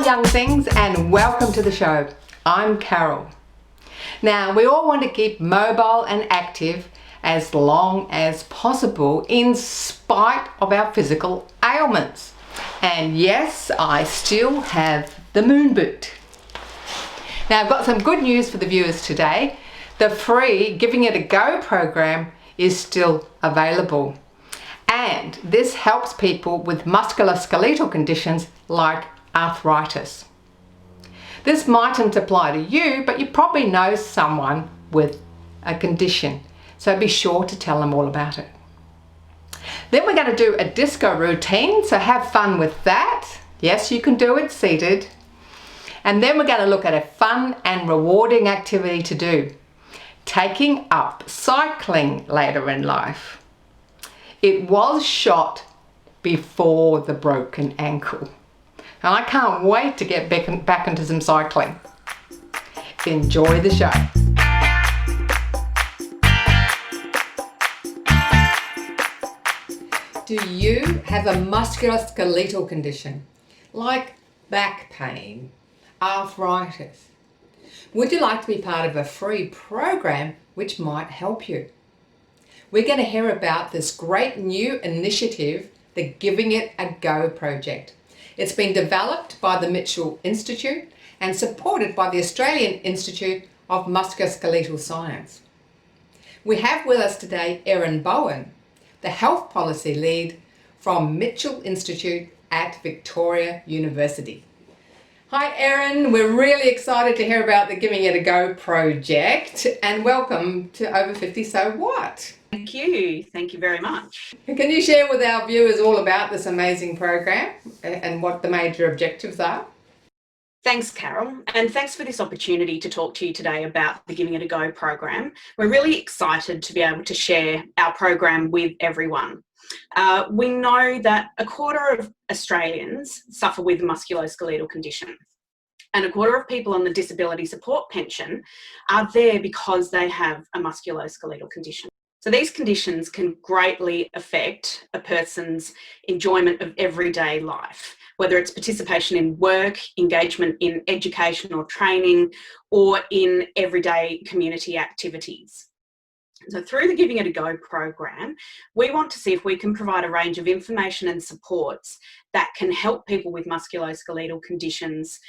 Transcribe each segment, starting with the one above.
Hi young things, and welcome to the show. I'm Carol. Now, we all want to keep mobile and active as long as possible in spite of our physical ailments. And yes, I still have the moon boot. Now, I've got some good news for the viewers today. The free Giving It a Go program is still available. And this helps people with musculoskeletal conditions like arthritis. This mightn't apply to you, but you probably know someone with a condition, so be sure to tell them all about it. Then we're going to do a disco routine, so have fun with that. Yes, you can do it seated. And then we're going to look at a fun and rewarding activity to do, taking up cycling later in life. It was shot before the broken ankle. And I can't wait to get back into some cycling. Enjoy the show. Do you have a musculoskeletal condition like back pain, arthritis? Would you like to be part of a free program which might help you? We're going to hear about this great new initiative, the Giving It a Go project. It's been developed by the Mitchell Institute and supported by the Australian Institute of Musculoskeletal Science. We have with us today Erin Bowen, the Health Policy Lead from Mitchell Institute at Victoria University. Hi Erin, we're really excited to hear about the Giving It a Go project, and welcome to Over 50 So What? Thank you. Thank you very much. Can you share with our viewers all about this amazing program and what the major objectives are? Thanks, Carol, and thanks for this opportunity to talk to you today about the Giving It a Go program. We're really excited to be able to share our program with everyone. We know that a quarter of Australians suffer with musculoskeletal conditions, and a quarter of people on the disability support pension are there because they have a musculoskeletal condition. So these conditions can greatly affect a person's enjoyment of everyday life, whether it's participation in work, engagement in education or training, or in everyday community activities. So through the Giving It a Go program, we want to see if we can provide a range of information and supports that can help people with musculoskeletal conditions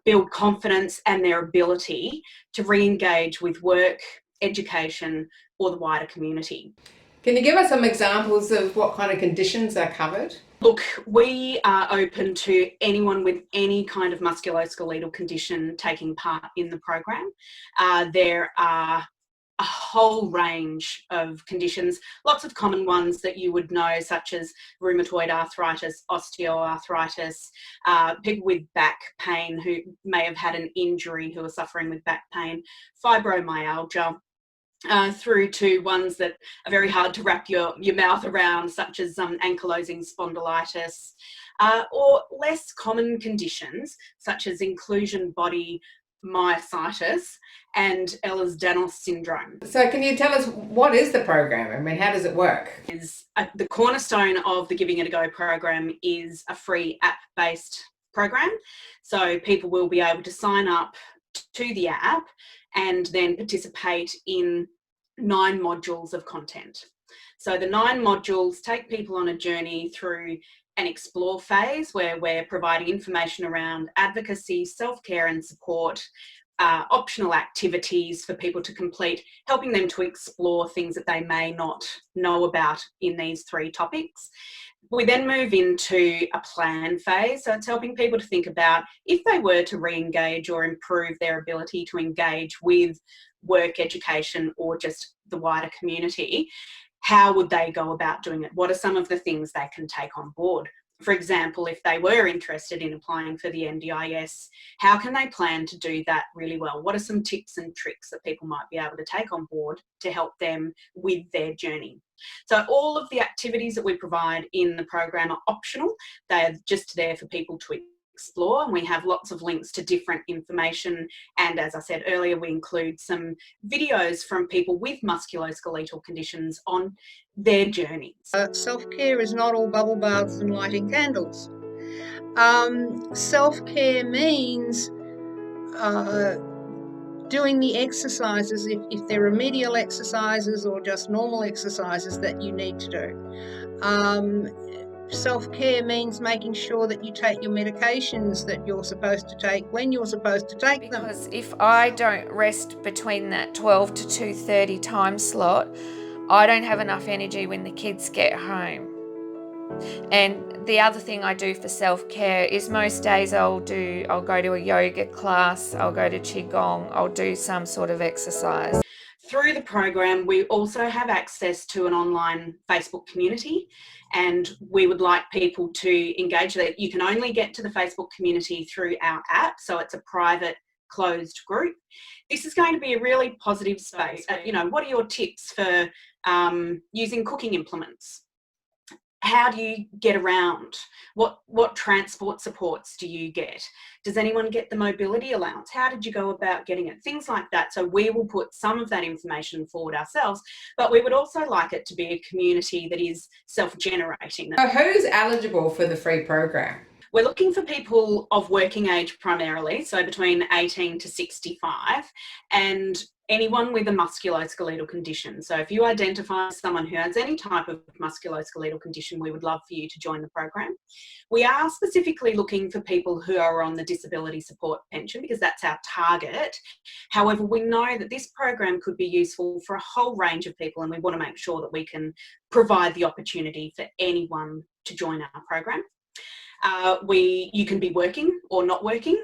build confidence and their ability to re-engage with work, education, or the wider community. Can you give us some examples of what kind of conditions are covered? Look, we are open to anyone with any kind of musculoskeletal condition taking part in the program. There are a whole range of conditions, lots of common ones that you would know, such as rheumatoid arthritis, osteoarthritis, people with back pain who may have had an injury who are suffering with back pain, fibromyalgia, through to ones that are very hard to wrap your mouth around, such as ankylosing spondylitis, or less common conditions such as inclusion body myositis and Ehlers-Danlos syndrome. So can you tell us, what is the program? I mean, how does it work? The cornerstone of the Giving It a Go program is a free app-based program. So people will be able to sign up to the app and then participate in 9 modules of content. So the 9 modules take people on a journey through an explore phase where we're providing information around advocacy, self-care and support, optional activities for people to complete, helping them to explore things that they may not know about in these 3 topics. We then move into a plan phase. So it's helping people to think about if they were to re-engage or improve their ability to engage with work, education, or just the wider community, how would they go about doing it? What are some of the things they can take on board? For example, if they were interested in applying for the NDIS, how can they plan to do that really well? What are some tips and tricks that people might be able to take on board to help them with their journey? So all of the activities that we provide in the program are optional. They're just there for people to explore, and we have lots of links to different information, and as I said earlier, we include some videos from people with musculoskeletal conditions on their journeys. Self-care is not all bubble baths and lighting candles. Self-care means doing the exercises, if they're remedial exercises or just normal exercises that you need to do. Self-care means making sure that you take your medications that you're supposed to take when you're supposed to take them. Because if I don't rest between that 12 to 2:30 time slot, I don't have enough energy when the kids get home. And the other thing I do for self-care is most days I'll go to a yoga class, I'll go to Qigong, I'll do some sort of exercise. Through the program, we also have access to an online Facebook community, and we would like people to engage that. You can only get to the Facebook community through our app, so it's a private, closed group. This is going to be a really positive space. What are your tips for using cooking implements? How do you get around? What transport supports do you get? Does anyone get the mobility allowance? How did you go about getting it? Things like that. So we will put some of that information forward ourselves, but we would also like it to be a community that is self-generating. So who's eligible for the free program? We're looking for people of working age primarily, so between 18 to 65, and anyone with a musculoskeletal condition. So if you identify as someone who has any type of musculoskeletal condition, we would love for you to join the program. We are specifically looking for people who are on the disability support pension because that's our target. However, we know that this program could be useful for a whole range of people, and we want to make sure that we can provide the opportunity for anyone to join our program. You can be working or not working,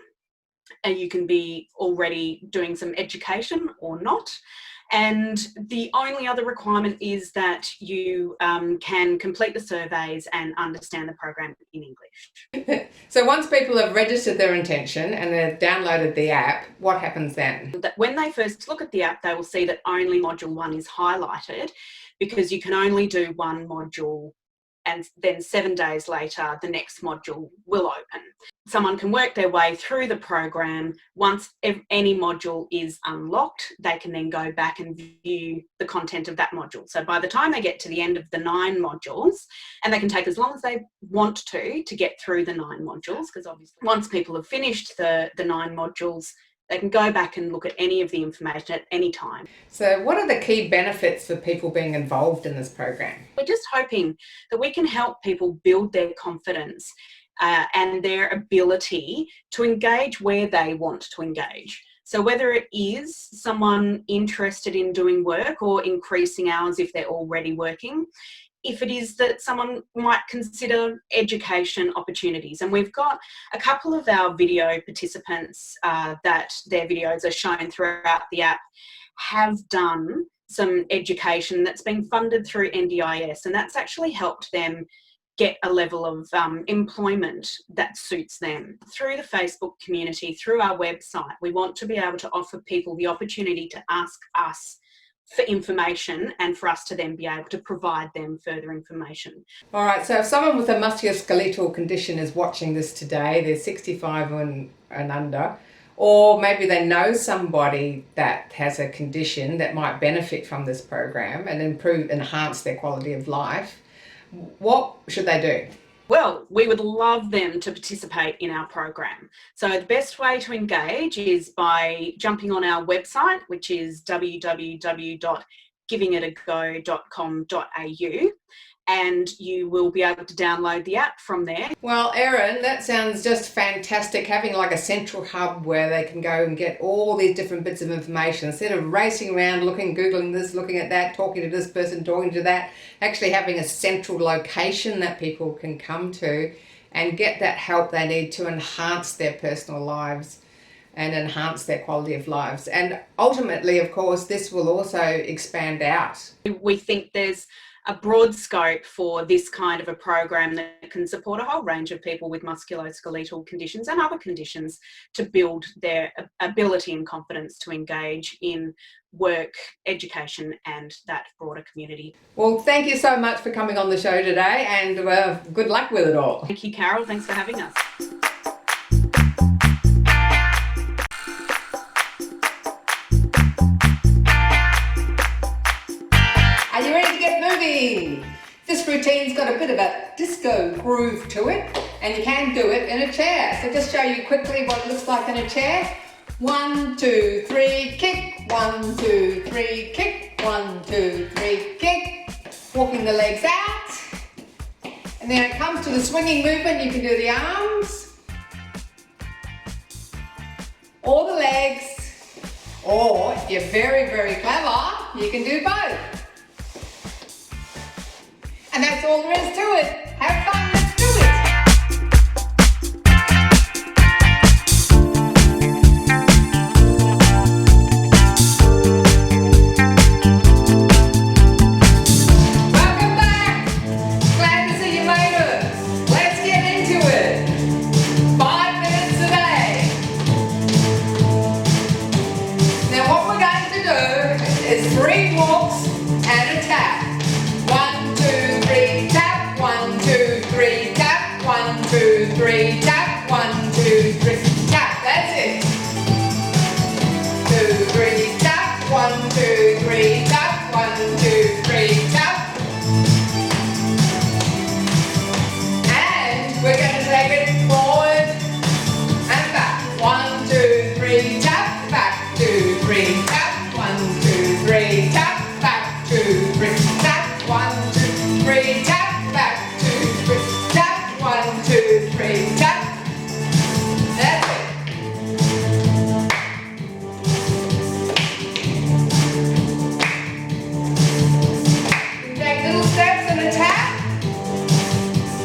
and you can be already doing some education or not. And the only other requirement is that you can complete the surveys and understand the program in English. So once people have registered their intention and they've downloaded the app, what happens then? When they first look at the app, they will see that only module 1 is highlighted, because you can only do one module, and then 7 days later, the next module will open. Someone can work their way through the program. Once any module is unlocked, they can then go back and view the content of that module. So by the time they get to the end of the 9 modules, and they can take as long as they want to get through the 9 modules, because obviously once people have finished the 9 modules, they can go back and look at any of the information at any time. So what are the key benefits for people being involved in this program? We're just hoping that we can help people build their confidence and their ability to engage where they want to engage. So whether it is someone interested in doing work or increasing hours if they're already working, if it is that someone might consider education opportunities. And we've got a couple of our video participants that their videos are shown throughout the app have done some education that's been funded through NDIS, and that's actually helped them get a level of employment that suits them. Through the Facebook community, through our website, we want to be able to offer people the opportunity to ask us for information and for us to then be able to provide them further information. All right, so if someone with a musculoskeletal condition is watching this today, they're 65 and under, or maybe they know somebody that has a condition that might benefit from this program and enhance their quality of life, what should they do? Well, we would love them to participate in our program. So the best way to engage is by jumping on our website, which is www.givingitago.com.au, and you will be able to download the app from there. Well, Erin, that sounds just fantastic, having like a central hub where they can go and get all these different bits of information instead of racing around googling this, looking at that, talking to this person, talking to that, actually having a central location that people can come to and get that help they need to enhance their personal lives and enhance their quality of lives. And ultimately, of course, this will also expand out. We think there's a broad scope for this kind of a program that can support a whole range of people with musculoskeletal conditions and other conditions to build their ability and confidence to engage in work, education, and that broader community. Well, thank you so much for coming on the show today, and good luck with it all. Thank you, Carol. Thanks for having us. Are you ready to get moving? This routine's got a bit of a disco groove to it, and you can do it in a chair. So just show you quickly what it looks like in a chair. 1, 2, 3, kick. 1, 2, 3, kick. 1, 2, 3, kick. Walking the legs out. And then it comes to the swinging movement, you can do the arms, or the legs, or if you're very, very clever, you can do both. And that's all there is to it. Have fun, let's do it. Welcome back. Glad to see you made it. Let's get into it. 5 minutes a day. Now what we're going to do is 3 walks and a tap. 1, 2, 3, tap. 1, 2, 3, tap. 1, 2, 3, tap. 1, 2, 3, tap. That's it. 2, 3, tap. 1, 2, 3, tap. 1, 2, 3, tap. And we're going to take it forward and back. 1, 2, 3, tap. Back, 2, 3, tap. 1, 2, 3, tap. Back, 2, 3, tap. 1, 2, 3, tap. Back, 2, 3, tap. 1, 2, 3, tap. That's it. You can take little steps and a tap,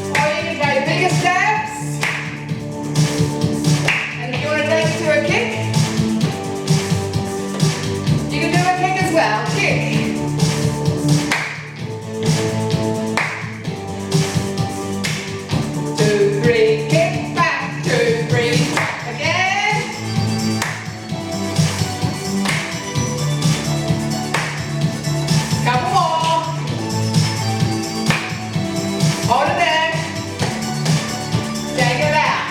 or you can take bigger steps. And if you want to take it to a kick, you can do a kick as well. Kick. 2, 3, kick back. 2, 3, again. Couple more. Hold it there. Take it out.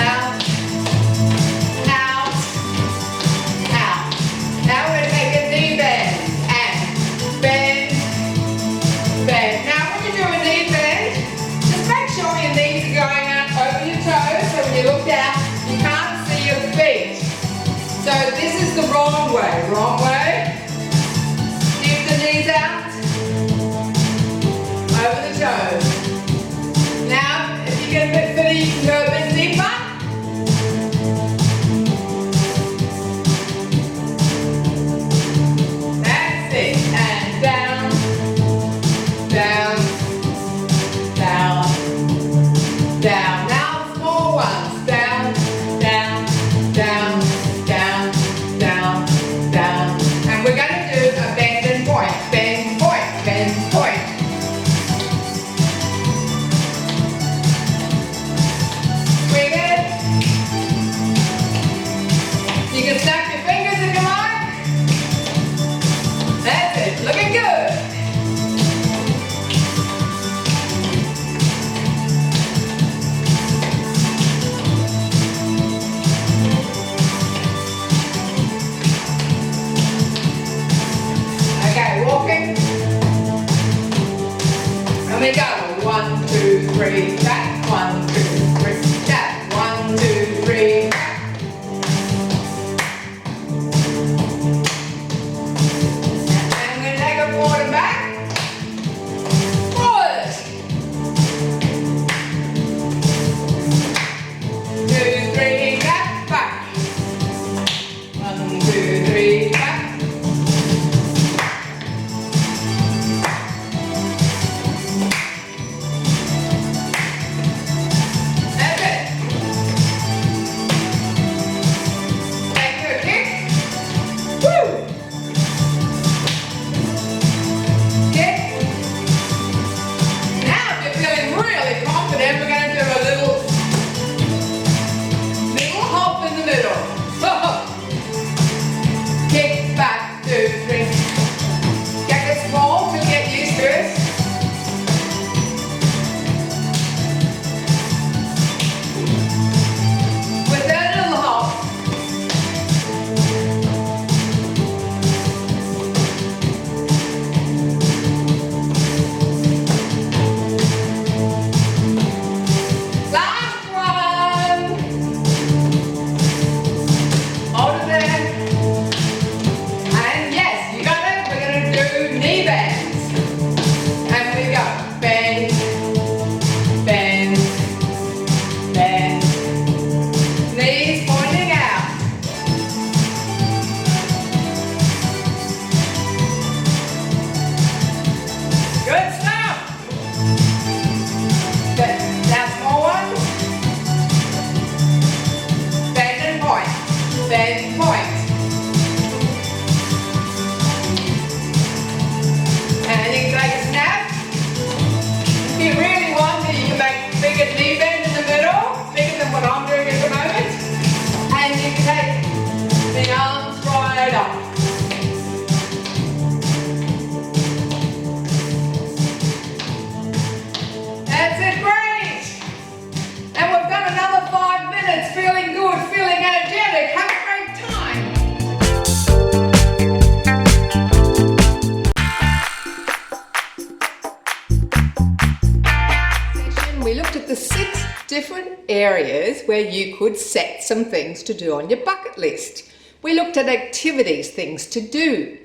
Out. Out. Out. Now we're going to take a knee bend and bend. Bend. Now when you do a knee bend, just make sure your knees are going out over your toes, so when you look down, you can't see your feet. So this is the wrong way. Wrong way. Keep the knees out over the toes. Now, if you get a bit fitty, you can go a bit deeper. That's it. And down, down, down, down. Now small ones. Down, down, down, down, down, down. And we're going to do a bend and point. Bend, point, bend, point. areas where you could set some things to do on your bucket list. We looked at activities, things to do,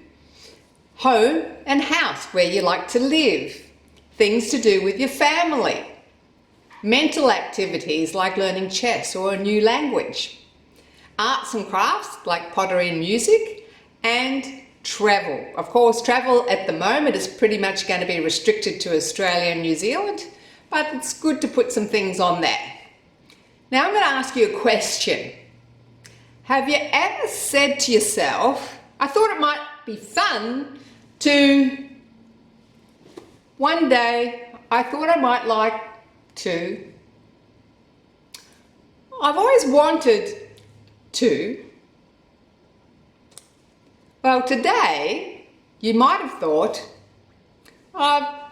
home and house, where you like to live, things to do with your family, mental activities like learning chess or a new language, arts and crafts like pottery and music, and travel. Of course, travel at the moment is pretty much going to be restricted to Australia and New Zealand, but it's good to put some things on there. Now I'm going to ask you a question. Have you ever said to yourself, I thought it might be fun to, one day, I thought I might like to, I've always wanted to. Well, today you might have thought, I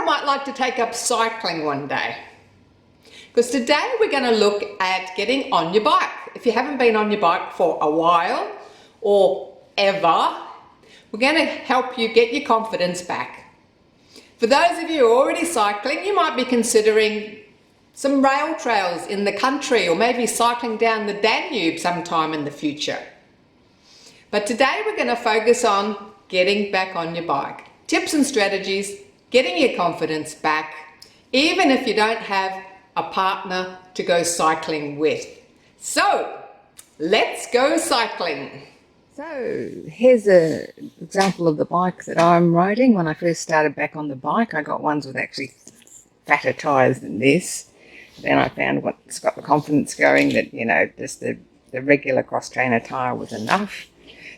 might like to take up cycling one day. Because today we're going to look at getting on your bike. If you haven't been on your bike for a while or ever, we're going to help you get your confidence back. For those of you who are already cycling, you might be considering some rail trails in the country, or maybe cycling down the Danube sometime in the future. But today we're going to focus on getting back on your bike. Tips and strategies, getting your confidence back, even if you don't have a partner to go cycling with. So, let's go cycling. So here's an example of the bike that I'm riding. When I first started back on the bike, I got ones with actually fatter tyres than this. Then I found what's got the confidence going that, you know, just the regular cross-trainer tyre was enough.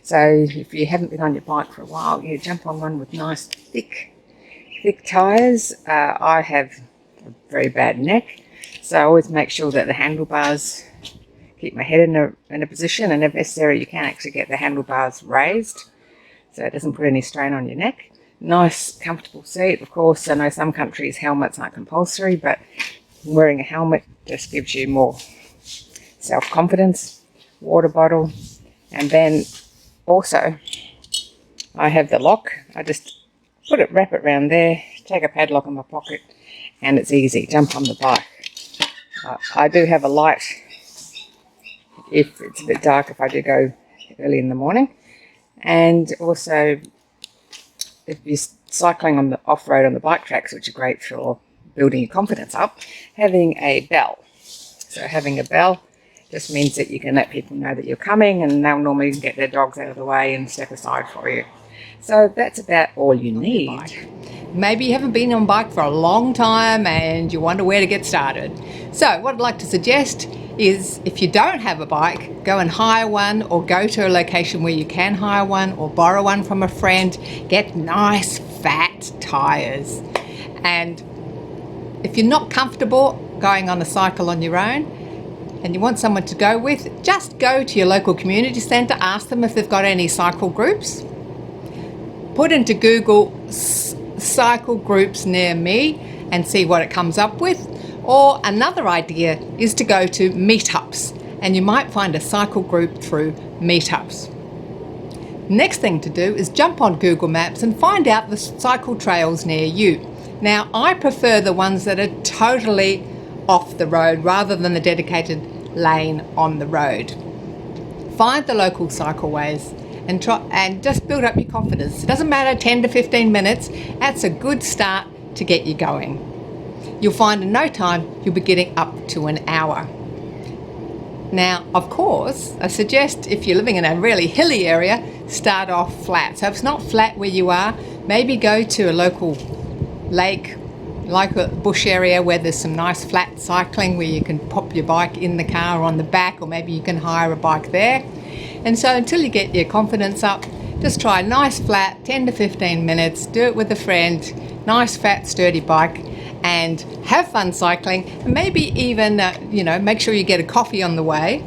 So if you haven't been on your bike for a while, you jump on one with nice thick tyres. I have a very bad neck, so I always make sure that the handlebars keep my head in a position, and if necessary you can actually get the handlebars raised so it doesn't put any strain on your neck. Nice comfortable seat. Of course, I know some countries helmets aren't compulsory, but wearing a helmet just gives you more self-confidence. Water bottle, and then also I have the lock. I just wrap it around there, take a padlock in my pocket, and it's easy. Jump on the bike. I do have a light if it's a bit dark, if I do go early in the morning. And also, if you're cycling on the off-road on the bike tracks, which are great for building your confidence up, having a bell. So having a bell just means that you can let people know that you're coming, and they'll normally get their dogs out of the way and step aside for you. So that's about all you need. Maybe you haven't been on a bike for a long time and you wonder where to get started. So what I'd like to suggest is, if you don't have a bike, go and hire one, or go to a location where you can hire one, or borrow one from a friend. Get nice fat tyres. And if you're not comfortable going on a cycle on your own and you want someone to go with, just go to your local community centre, ask them if they've got any cycle groups. Put into Google cycle groups near me and see what it comes up with. Or another idea is to go to meetups, and you might find a cycle group through meetups. Next thing to do is jump on Google Maps and find out the cycle trails near you. Now, I prefer the ones that are totally off the road rather than the dedicated lane on the road. Find the local cycleways and try and just build up your confidence. It doesn't matter, 10 to 15 minutes, that's a good start to get you going. You'll find in no time you'll be getting up to an hour. Now, of course, I suggest if you're living in a really hilly area, start off flat. So if it's not flat where you are, maybe go to a local lake, like a bush area where there's some nice flat cycling where you can pop your bike in the car or on the back, or maybe you can hire a bike there. And so until you get your confidence up, just try a nice flat 10 to 15 minutes, do it with a friend, nice fat sturdy bike, and have fun cycling. And maybe even, make sure you get a coffee on the way.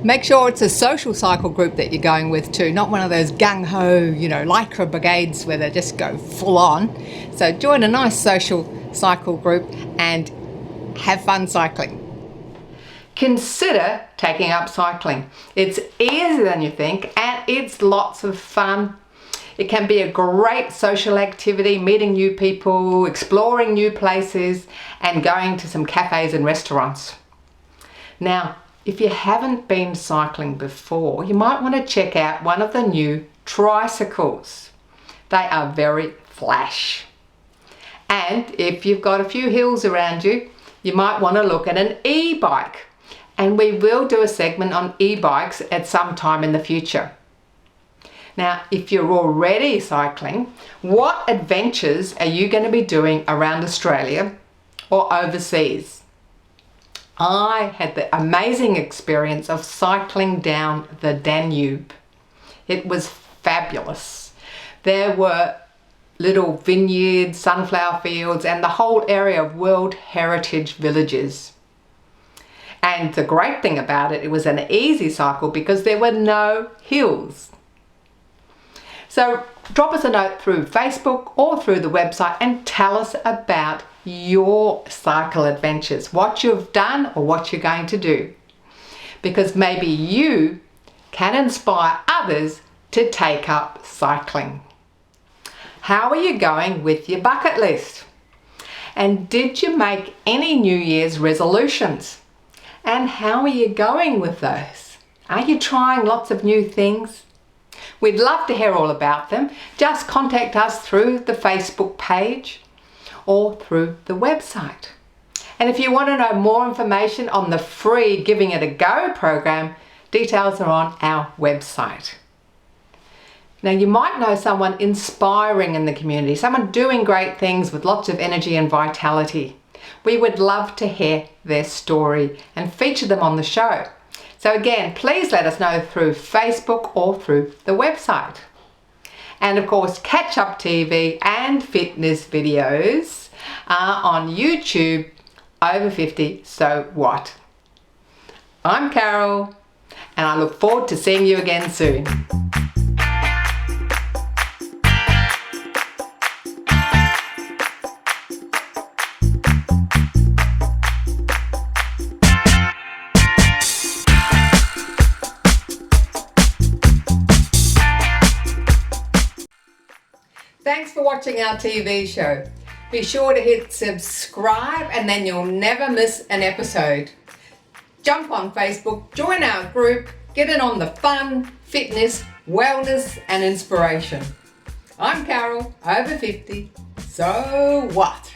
Make sure it's a social cycle group that you're going with too, not one of those gung-ho, lycra brigades where they just go full on. So join a nice social cycle group and have fun cycling. Consider taking up cycling. It's easier than you think, and it's lots of fun. It can be a great social activity, meeting new people, exploring new places, and going to some cafes and restaurants. Now, if you haven't been cycling before, you might want to check out one of the new tricycles. They are very flash. And if you've got a few hills around you, you might want to look at an e-bike. And we will do a segment on e-bikes at some time in the future. Now, if you're already cycling, what adventures are you going to be doing around Australia or overseas? I had the amazing experience of cycling down the Danube. It was fabulous. There were little vineyards, sunflower fields, and the whole area of World Heritage villages. And the great thing about it, it was an easy cycle because there were no hills. So drop us a note through Facebook or through the website and tell us about your cycle adventures, what you've done or what you're going to do. Because maybe you can inspire others to take up cycling. How are you going with your bucket list? And did you make any New Year's resolutions? And how are you going with those? Are you trying lots of new things? We'd love to hear all about them. Just contact us through the Facebook page or through the website. And if you want to know more information on the free Giving It a Go program, details are on our website. Now, you might know someone inspiring in the community, someone doing great things with lots of energy and vitality. We would love to hear their story and feature them on the show. So again, please let us know through Facebook or through the website. And of course, Catch Up TV and fitness videos are on YouTube, Over 50 So What. I'm Carol, and I look forward to seeing you again soon. Thanks for watching our TV show. Be sure to hit subscribe and then you'll never miss an episode. Jump on Facebook, join our group, get in on the fun, fitness, wellness and inspiration. I'm Carol, over 50. So what?